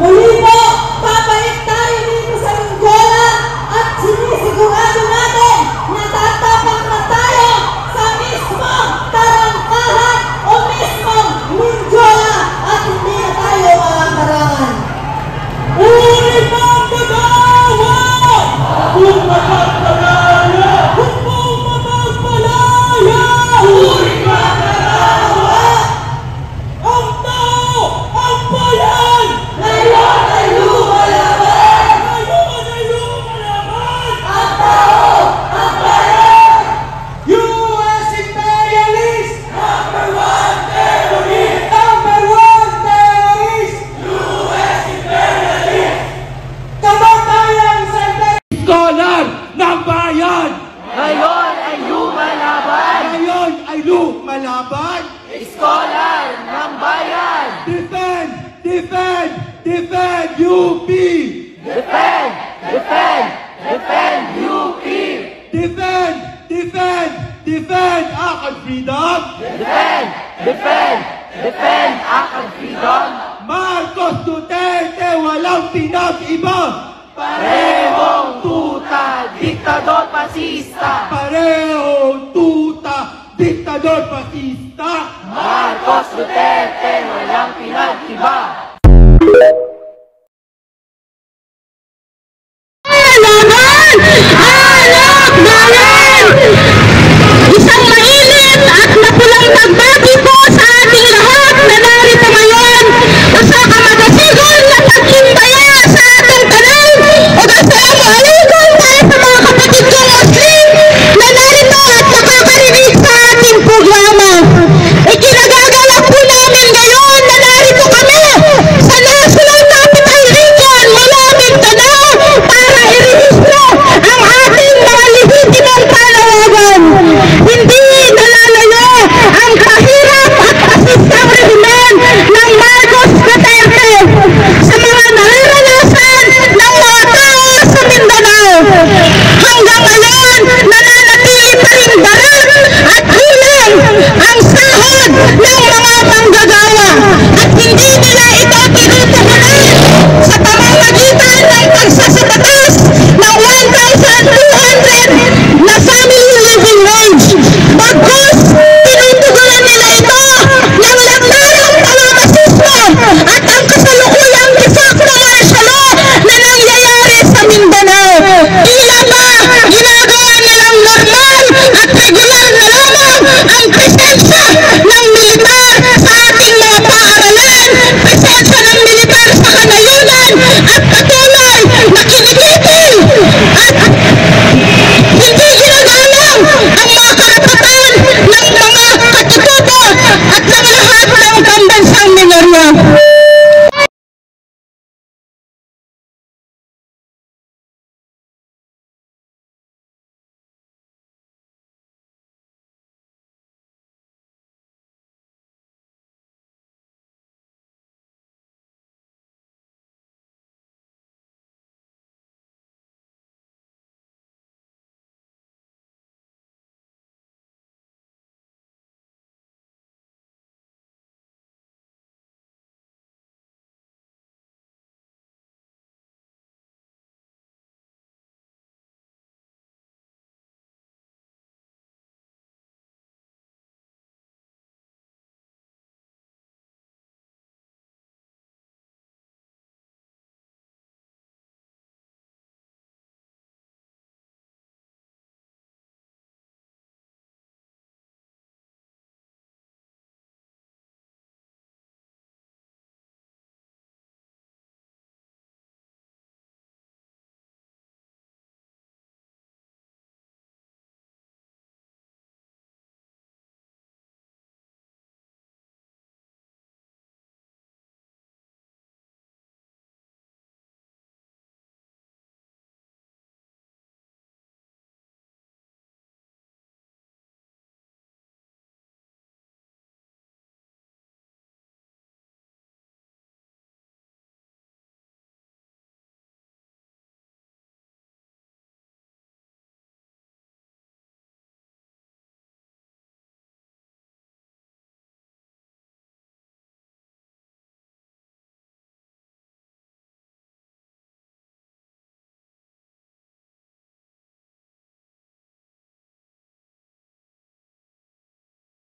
Muli po, babalik tayo dito sa Mindiola at sinisigurado natin na tatapak na tayo sa mismong tarangkahan o mismong Mindiola at hindi na tayo makakarangan. Uri mong gagawa! Kung makapalaya! Kung makapalaya! Uri mong gagawa! Ang tao! Ang bayan! Ngayon ay lumalaban! Ngayon ay lumalaban! Ang tao! Ang bayan! US imperialist! Number one terrorist! Number one terrorist! US imperialist! Kamatayan sa Scholar ng bayan! Ngayon ay lumalaban! Ngayon ay lumalaban! Scholar ng bayan! Defend! Defend! Defend UP! Defend! Defend! Defend UP! Defend! Defend! Defend Akad Freedom! Defend! Defend! Defend Akad Freedom! Marcos Duterte walang pinag-iba! Parehong tuta, diktador pasista! Parehong tuta, diktador fascista! Marcos Duterte, walang pinag-iba! Laban! Anak bayan! Isang mainit at mapulang pagbati po sa ating lahat na narito ngayon o sa kamagasigol na pagkimbaya sa ating kanal. O assalamualaikum tayo sa mga kapatid kong Muslim na narito at nakakarinig sa ating programa. Ikinagagalak po namin ngayon na narito kami sa National Capital Region mula Mindanao para irehistro ang ating mga lehitimong panawagan. Hindi nalalayo ang kahirap at pasistang rehimen ng Marcos Duterte sa mga nararanasan ng mga tao sa Mindanao. Hanggang ngayon, nananatili pa rin barat at kulang ang sahod ng mga manggagawa at hindi nila ito tinutukulan sa pamamagitan ng pagsasabatas ng 1,200 na family living wage. Bagkus, tinutugulan nila ito ng lantarang pamamasismo at ang kasalukuyang de facto martial law na nangyayari sa Mindanao. Tila ba ginagawa nilang normal at regular na lamang ang presensya ng militar sa ating mga paaralan,